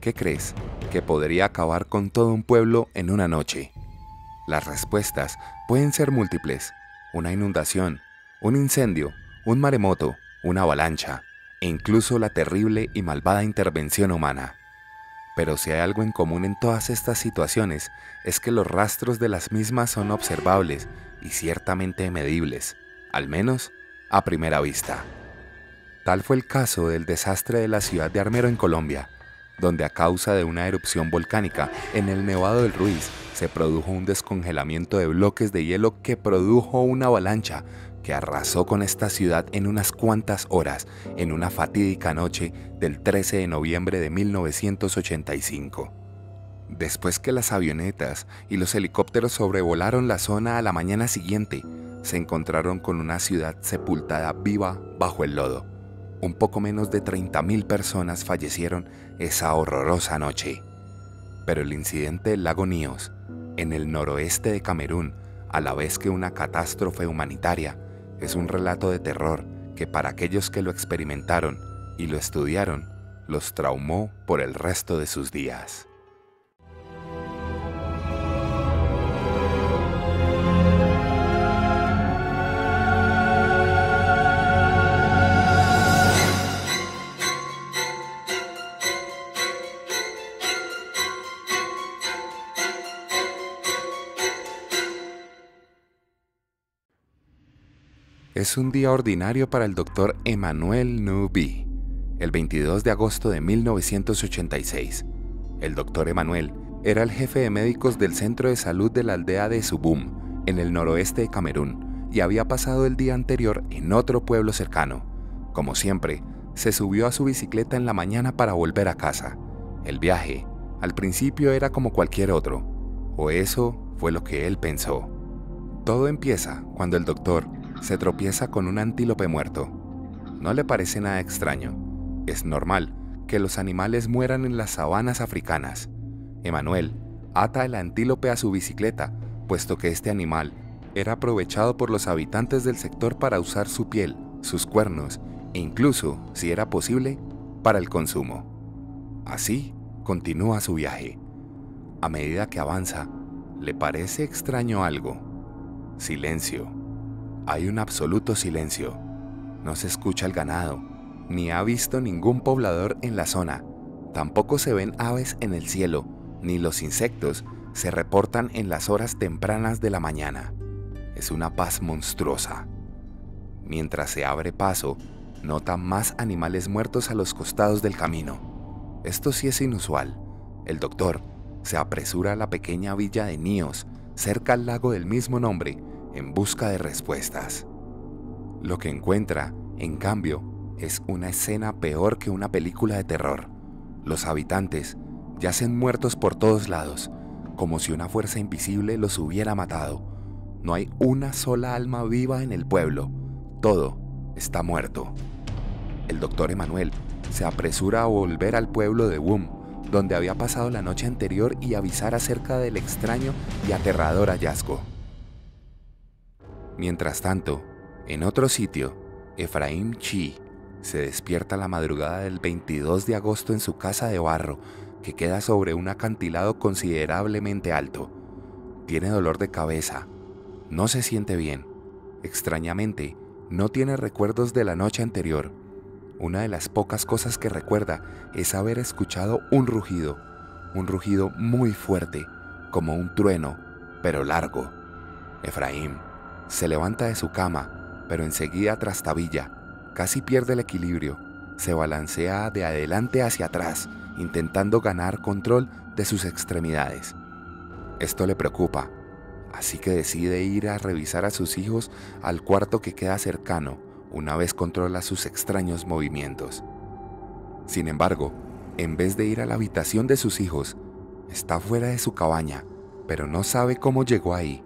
¿Qué crees que podría acabar con todo un pueblo en una noche? Las respuestas pueden ser múltiples: una inundación, un incendio, un maremoto, una avalancha e incluso la terrible y malvada intervención humana. Pero si hay algo en común en todas estas situaciones, es que los rastros de las mismas son observables y ciertamente medibles, al menos a primera vista. Tal fue el caso del desastre de la ciudad de Armero en Colombia, donde a causa de una erupción volcánica en el Nevado del Ruiz se produjo un descongelamiento de bloques de hielo que produjo una avalancha que arrasó con esta ciudad en unas cuantas horas en una fatídica noche del 13 de noviembre de 1985. Después que las avionetas y los helicópteros sobrevolaron la zona a la mañana siguiente, se encontraron con una ciudad sepultada viva bajo el lodo. Un poco menos de 30.000 personas fallecieron esa horrorosa noche. Pero el incidente del lago Níos, en el noroeste de Camerún, a la vez que una catástrofe humanitaria, es un relato de terror que para aquellos que lo experimentaron y lo estudiaron, los traumó por el resto de sus días. Es un día ordinario para el doctor Emmanuel Nubi. El 22 de agosto de 1986, el doctor Emmanuel era el jefe de médicos del centro de salud de la aldea de Subum, en el noroeste de Camerún, y había pasado el día anterior en otro pueblo cercano. Como siempre, se subió a su bicicleta en la mañana para volver a casa. El viaje, al principio, era como cualquier otro, o eso fue lo que él pensó. Todo empieza cuando el doctor se tropieza con un antílope muerto. No le parece nada extraño. Es normal que los animales mueran en las sabanas africanas. Emmanuel ata el antílope a su bicicleta, puesto que este animal era aprovechado por los habitantes del sector para usar su piel, sus cuernos e incluso, si era posible, para el consumo. Así continúa su viaje. A medida que avanza, le parece extraño algo. Silencio. Hay un absoluto silencio. No se escucha el ganado, ni ha visto ningún poblador en la zona. Tampoco se ven aves en el cielo, ni los insectos se reportan en las horas tempranas de la mañana. Es una paz monstruosa. Mientras se abre paso, nota más animales muertos a los costados del camino. Esto sí es inusual. El doctor se apresura a la pequeña villa de Níos, cerca al lago del mismo nombre, en busca de respuestas. Lo que encuentra, en cambio, es una escena peor que una película de terror. Los habitantes yacen muertos por todos lados, como si una fuerza invisible los hubiera matado. No hay una sola alma viva en el pueblo. Todo está muerto. El doctor Emmanuel se apresura a volver al pueblo de Wum, donde había pasado la noche anterior, y avisar acerca del extraño y aterrador hallazgo. Mientras tanto, en otro sitio, Efraín Chi se despierta la madrugada del 22 de agosto en su casa de barro, que queda sobre un acantilado considerablemente alto. Tiene dolor de cabeza, no se siente bien. Extrañamente, no tiene recuerdos de la noche anterior. Una de las pocas cosas que recuerda es haber escuchado un rugido muy fuerte, como un trueno, pero largo. Efraín se levanta de su cama, pero enseguida trastabilla, casi pierde el equilibrio, se balancea de adelante hacia atrás, intentando ganar control de sus extremidades. Esto le preocupa, así que decide ir a revisar a sus hijos al cuarto que queda cercano, una vez controla sus extraños movimientos. Sin embargo, en vez de ir a la habitación de sus hijos, está fuera de su cabaña, pero no sabe cómo llegó ahí.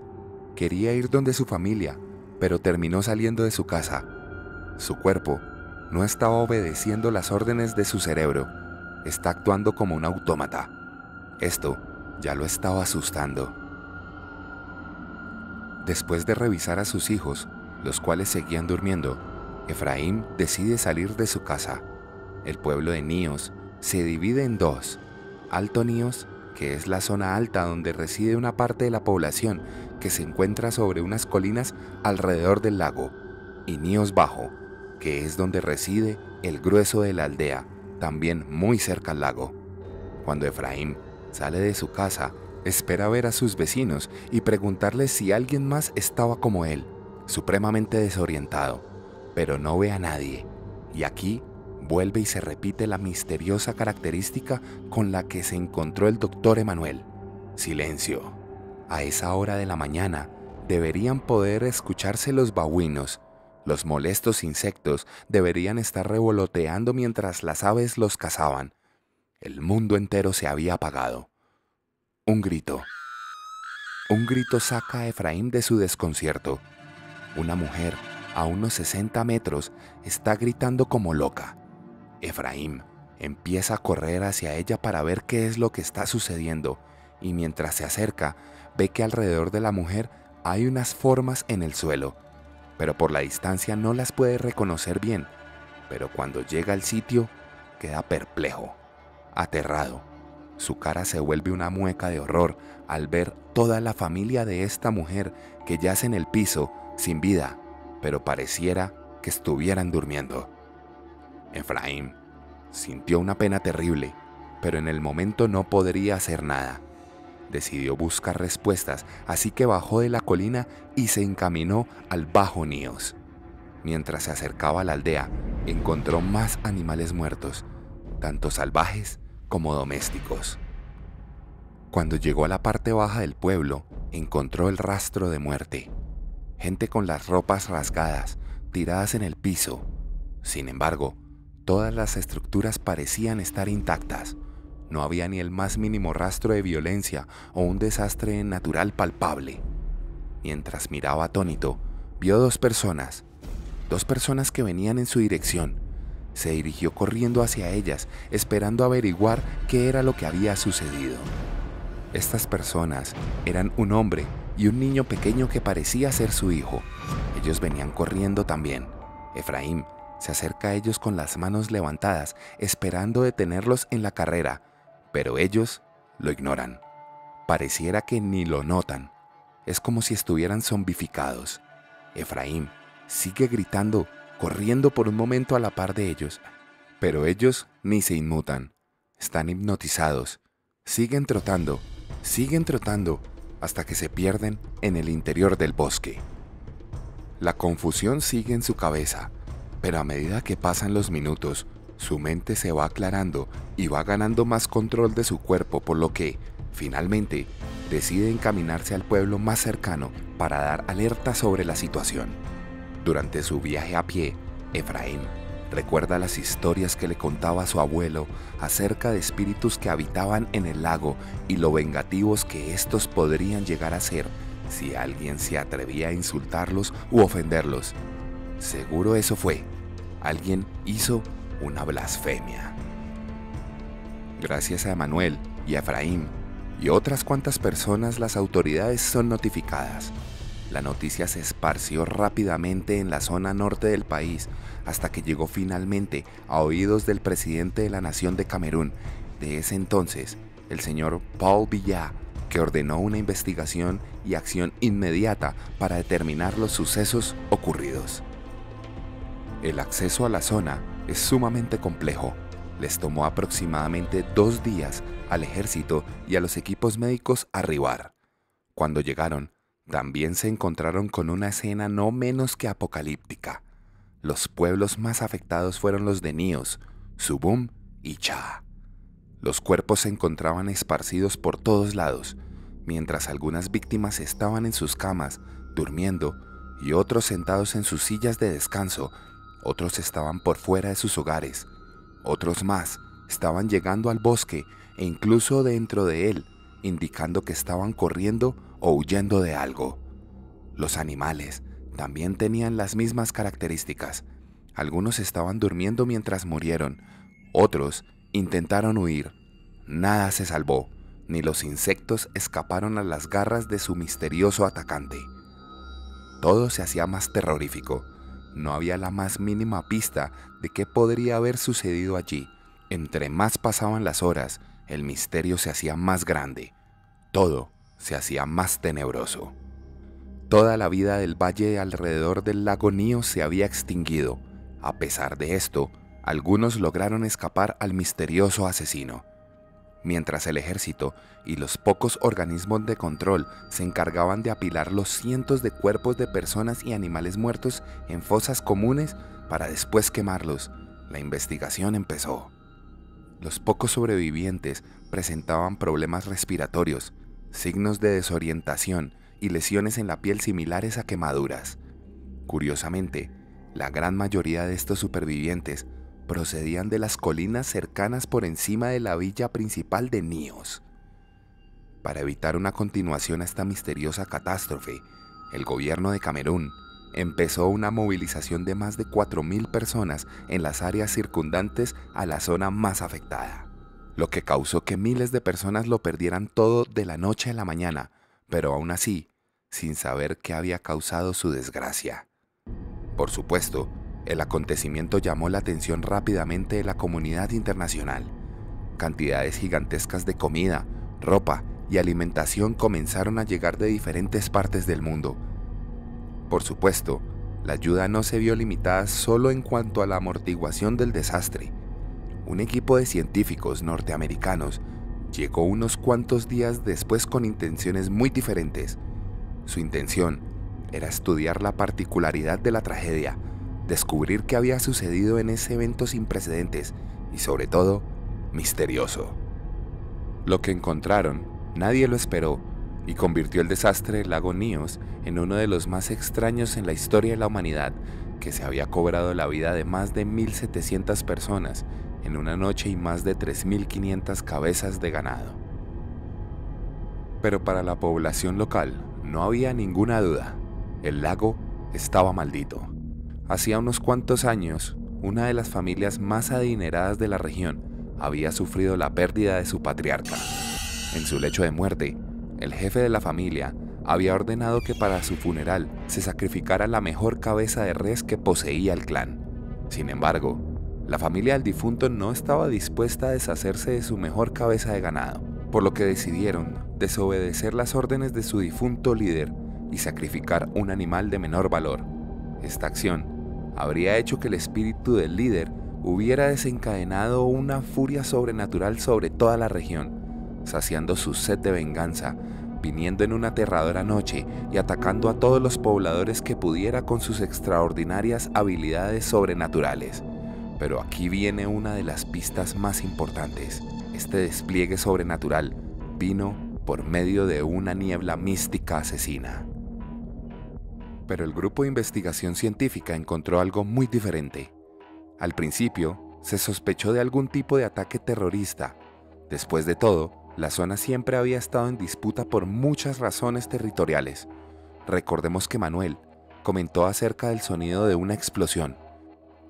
Quería ir donde su familia, pero terminó saliendo de su casa. Su cuerpo no estaba obedeciendo las órdenes de su cerebro, está actuando como un autómata. Esto ya lo estaba asustando. Después de revisar a sus hijos, los cuales seguían durmiendo, Efraín decide salir de su casa. El pueblo de Níos se divide en dos. Alto Níos, que es la zona alta donde reside una parte de la población que se encuentra sobre unas colinas alrededor del lago, y Níos Bajo, que es donde reside el grueso de la aldea, también muy cerca al lago. Cuando Efraín sale de su casa, espera ver a sus vecinos y preguntarles si alguien más estaba como él, supremamente desorientado, pero no ve a nadie. Y aquí vuelve y se repite la misteriosa característica con la que se encontró el doctor Emanuel: silencio. A esa hora de la mañana deberían poder escucharse los babuinos. Los molestos insectos deberían estar revoloteando mientras las aves los cazaban. El mundo entero se había apagado. Un grito saca a Efraín de su desconcierto. Una mujer, a unos 60 metros, está gritando como loca. Efraín empieza a correr hacia ella para ver qué es lo que está sucediendo, y mientras se acerca, ve que alrededor de la mujer hay unas formas en el suelo, pero por la distancia no las puede reconocer bien. Pero cuando llega al sitio, queda perplejo, aterrado. Su cara se vuelve una mueca de horror al ver toda la familia de esta mujer que yace en el piso, sin vida, pero pareciera que estuvieran durmiendo. Efraín sintió una pena terrible, pero en el momento no podría hacer nada. Decidió buscar respuestas, así que bajó de la colina y se encaminó al Bajo Níos. Mientras se acercaba a la aldea, encontró más animales muertos, tanto salvajes como domésticos. Cuando llegó a la parte baja del pueblo, encontró el rastro de muerte. Gente con las ropas rasgadas, tiradas en el piso. Sin embargo, todas las estructuras parecían estar intactas. No había ni el más mínimo rastro de violencia o un desastre natural palpable. Mientras miraba atónito, vio dos personas que venían en su dirección. Se dirigió corriendo hacia ellas, esperando averiguar qué era lo que había sucedido. Estas personas eran un hombre y un niño pequeño que parecía ser su hijo. Ellos venían corriendo también. Efraín se acerca a ellos con las manos levantadas, esperando detenerlos en la carrera, pero ellos lo ignoran. Pareciera que ni lo notan. Es como si estuvieran zombificados. Efraín sigue gritando, corriendo por un momento a la par de ellos, pero ellos ni se inmutan. Están hipnotizados. Siguen trotando, hasta que se pierden en el interior del bosque. La confusión sigue en su cabeza, pero a medida que pasan los minutos, su mente se va aclarando y va ganando más control de su cuerpo, por lo que, finalmente, decide encaminarse al pueblo más cercano para dar alerta sobre la situación. Durante su viaje a pie, Efraín recuerda las historias que le contaba su abuelo acerca de espíritus que habitaban en el lago y lo vengativos que estos podrían llegar a ser si alguien se atrevía a insultarlos u ofenderlos. Seguro eso fue. Alguien hizo una blasfemia. Gracias a Emanuel y a Efraín y otras cuantas personas, las autoridades son notificadas. La noticia se esparció rápidamente en la zona norte del país hasta que llegó finalmente a oídos del presidente de la nación de Camerún de ese entonces, el señor Paul Biya, que ordenó una investigación y acción inmediata para determinar los sucesos ocurridos. El acceso a la zona es sumamente complejo. Les tomó aproximadamente 2 días al ejército y a los equipos médicos arribar. Cuando llegaron, también se encontraron con una escena no menos que apocalíptica. Los pueblos más afectados fueron los de Níos, Subum y Cha. Los cuerpos se encontraban esparcidos por todos lados, mientras algunas víctimas estaban en sus camas, durmiendo, y otros sentados en sus sillas de descanso. Otros estaban por fuera de sus hogares. Otros más estaban llegando al bosque e incluso dentro de él, indicando que estaban corriendo o huyendo de algo. Los animales también tenían las mismas características. Algunos estaban durmiendo mientras murieron, otros intentaron huir. Nada se salvó, ni los insectos escaparon a las garras de su misterioso atacante. Todo se hacía más terrorífico. No había la más mínima pista de qué podría haber sucedido allí. Entre más pasaban las horas, el misterio se hacía más grande, todo se hacía más tenebroso. Toda la vida del valle alrededor del lago Níos se había extinguido. A pesar de esto, algunos lograron escapar al misterioso asesino. Mientras el ejército y los pocos organismos de control se encargaban de apilar los cientos de cuerpos de personas y animales muertos en fosas comunes para después quemarlos, la investigación empezó. Los pocos sobrevivientes presentaban problemas respiratorios, signos de desorientación y lesiones en la piel similares a quemaduras. Curiosamente, la gran mayoría de estos supervivientes procedían de las colinas cercanas por encima de la villa principal de Níos. Para evitar una continuación a esta misteriosa catástrofe, el gobierno de Camerún empezó una movilización de más de 4.000 personas en las áreas circundantes a la zona más afectada, lo que causó que miles de personas lo perdieran todo de la noche a la mañana, pero aún así, sin saber qué había causado su desgracia. Por supuesto, el acontecimiento llamó la atención rápidamente de la comunidad internacional. Cantidades gigantescas de comida, ropa y alimentación comenzaron a llegar de diferentes partes del mundo. Por supuesto, la ayuda no se vio limitada solo en cuanto a la amortiguación del desastre. Un equipo de científicos norteamericanos llegó unos cuantos días después con intenciones muy diferentes. Su intención era estudiar la particularidad de la tragedia, descubrir qué había sucedido en ese evento sin precedentes y, sobre todo, misterioso. Lo que encontraron, nadie lo esperó y convirtió el desastre del lago Níos en uno de los más extraños en la historia de la humanidad, que se había cobrado la vida de más de 1.700 personas en una noche y más de 3.500 cabezas de ganado. Pero para la población local no había ninguna duda, el lago estaba maldito. Hacía unos cuantos años, una de las familias más adineradas de la región había sufrido la pérdida de su patriarca. En su lecho de muerte, el jefe de la familia había ordenado que para su funeral se sacrificara la mejor cabeza de res que poseía el clan. Sin embargo, la familia del difunto no estaba dispuesta a deshacerse de su mejor cabeza de ganado, por lo que decidieron desobedecer las órdenes de su difunto líder y sacrificar un animal de menor valor. Esta acción habría hecho que el espíritu del líder hubiera desencadenado una furia sobrenatural sobre toda la región, saciando su sed de venganza, viniendo en una aterradora noche y atacando a todos los pobladores que pudiera con sus extraordinarias habilidades sobrenaturales. Pero aquí viene una de las pistas más importantes. Este despliegue sobrenatural vino por medio de una niebla mística asesina. Pero el grupo de investigación científica encontró algo muy diferente. Al principio, se sospechó de algún tipo de ataque terrorista. Después de todo, la zona siempre había estado en disputa por muchas razones territoriales. Recordemos que Manuel comentó acerca del sonido de una explosión.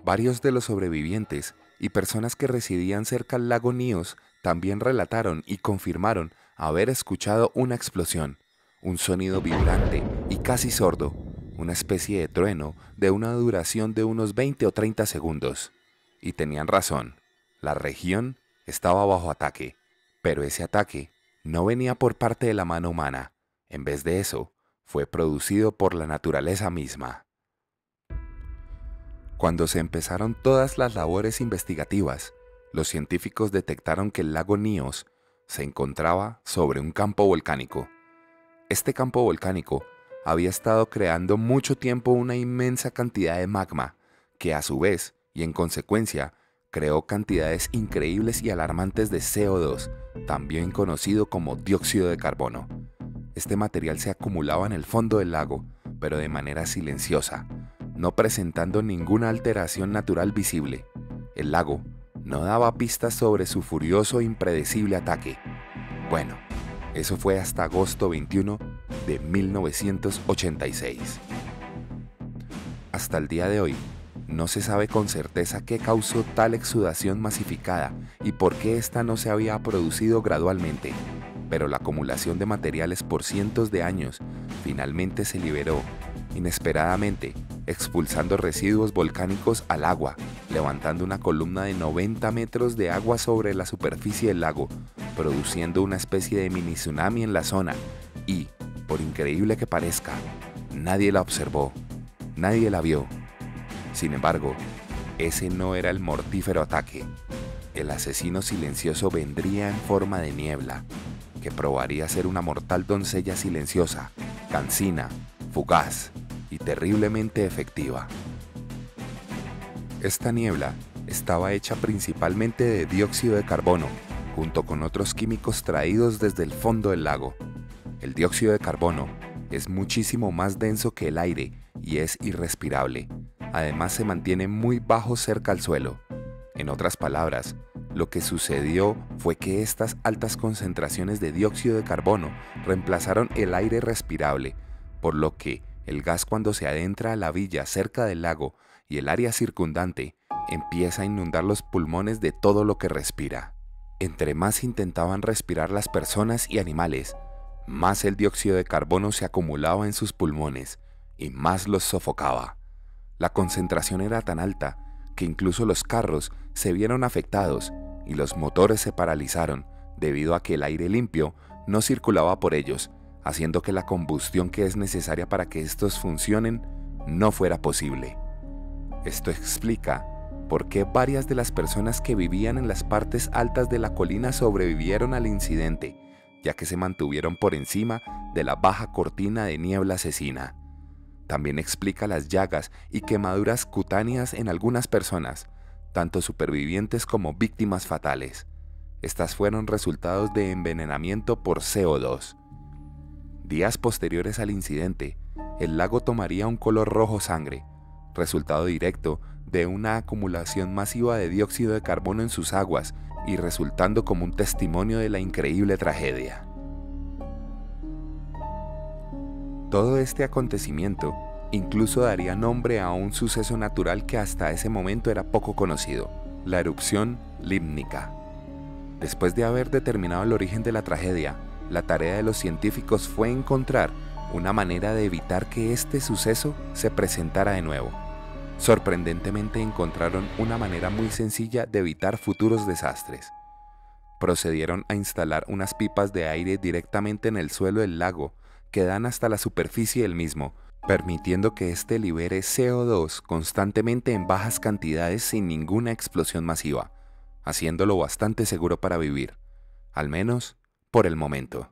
Varios de los sobrevivientes y personas que residían cerca al lago Níos también relataron y confirmaron haber escuchado una explosión, un sonido vibrante y casi sordo, una especie de trueno de una duración de unos 20 o 30 segundos. Y tenían razón, la región estaba bajo ataque, pero ese ataque no venía por parte de la mano humana, en vez de eso, fue producido por la naturaleza misma. Cuando se empezaron todas las labores investigativas, los científicos detectaron que el lago Níos se encontraba sobre un campo volcánico. Este campo volcánico había estado creando mucho tiempo una inmensa cantidad de magma, que a su vez, y en consecuencia, creó cantidades increíbles y alarmantes de CO2, también conocido como dióxido de carbono. Este material se acumulaba en el fondo del lago, pero de manera silenciosa, no presentando ninguna alteración natural visible. El lago no daba pistas sobre su furioso e impredecible ataque. Bueno, eso fue hasta agosto 21 de 1986. Hasta el día de hoy, no se sabe con certeza qué causó tal exudación masificada y por qué esta no se había producido gradualmente, pero la acumulación de materiales por cientos de años finalmente se liberó, inesperadamente, expulsando residuos volcánicos al agua, levantando una columna de 90 metros de agua sobre la superficie del lago, produciendo una especie de mini tsunami en la zona y, por increíble que parezca, nadie la observó, nadie la vio. Sin embargo, ese no era el mortífero ataque. El asesino silencioso vendría en forma de niebla, que probaría ser una mortal doncella silenciosa, cansina, fugaz y terriblemente efectiva. Esta niebla estaba hecha principalmente de dióxido de carbono, junto con otros químicos traídos desde el fondo del lago. El dióxido de carbono es muchísimo más denso que el aire y es irrespirable. Además, se mantiene muy bajo cerca al suelo. En otras palabras, lo que sucedió fue que estas altas concentraciones de dióxido de carbono reemplazaron el aire respirable, por lo que el gas, cuando se adentra a la villa cerca del lago y el área circundante, empieza a inundar los pulmones de todo lo que respira. Entre más intentaban respirar las personas y animales, más el dióxido de carbono se acumulaba en sus pulmones y más los sofocaba. La concentración era tan alta que incluso los carros se vieron afectados y los motores se paralizaron debido a que el aire limpio no circulaba por ellos, haciendo que la combustión que es necesaria para que estos funcionen no fuera posible. Esto explica por qué varias de las personas que vivían en las partes altas de la colina sobrevivieron al incidente, ya que se mantuvieron por encima de la baja cortina de niebla asesina. También explica las llagas y quemaduras cutáneas en algunas personas, tanto supervivientes como víctimas fatales. Estas fueron resultados de envenenamiento por CO2. Días posteriores al incidente, el lago tomaría un color rojo sangre, resultado directo de una acumulación masiva de dióxido de carbono en sus aguas y resultando como un testimonio de la increíble tragedia. Todo este acontecimiento incluso daría nombre a un suceso natural que hasta ese momento era poco conocido, la erupción límnica. Después de haber determinado el origen de la tragedia, la tarea de los científicos fue encontrar una manera de evitar que este suceso se presentara de nuevo. Sorprendentemente encontraron una manera muy sencilla de evitar futuros desastres. Procedieron a instalar unas pipas de aire directamente en el suelo del lago que dan hasta la superficie del mismo, permitiendo que éste libere CO2 constantemente en bajas cantidades sin ninguna explosión masiva, haciéndolo bastante seguro para vivir, al menos por el momento.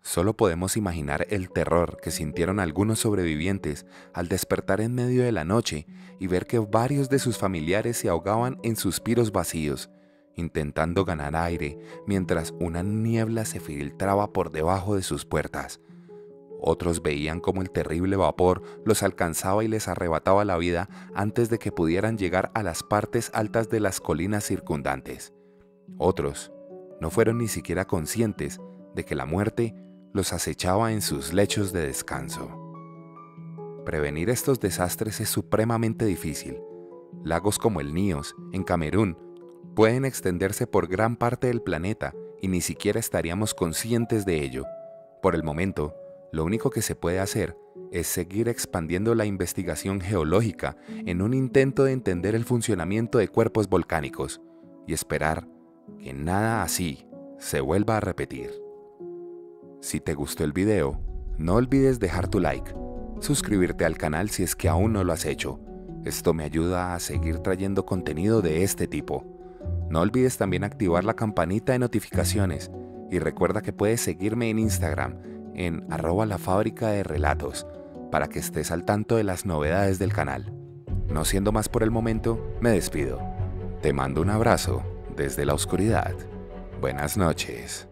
Solo podemos imaginar el terror que sintieron algunos sobrevivientes al despertar en medio de la noche y ver que varios de sus familiares se ahogaban en suspiros vacíos, intentando ganar aire mientras una niebla se filtraba por debajo de sus puertas. Otros veían cómo el terrible vapor los alcanzaba y les arrebataba la vida antes de que pudieran llegar a las partes altas de las colinas circundantes. Otros no fueron ni siquiera conscientes de que la muerte los acechaba en sus lechos de descanso. Prevenir estos desastres es supremamente difícil. Lagos como el Níos, en Camerún, pueden extenderse por gran parte del planeta y ni siquiera estaríamos conscientes de ello. Por el momento, lo único que se puede hacer es seguir expandiendo la investigación geológica en un intento de entender el funcionamiento de cuerpos volcánicos y esperar que nada así se vuelva a repetir. Si te gustó el video, no olvides dejar tu like, suscribirte al canal si es que aún no lo has hecho. Esto me ayuda a seguir trayendo contenido de este tipo. No olvides también activar la campanita de notificaciones y recuerda que puedes seguirme en Instagram en @lafábricaderelatos para que estés al tanto de las novedades del canal. No siendo más por el momento, me despido. Te mando un abrazo desde la oscuridad. Buenas noches.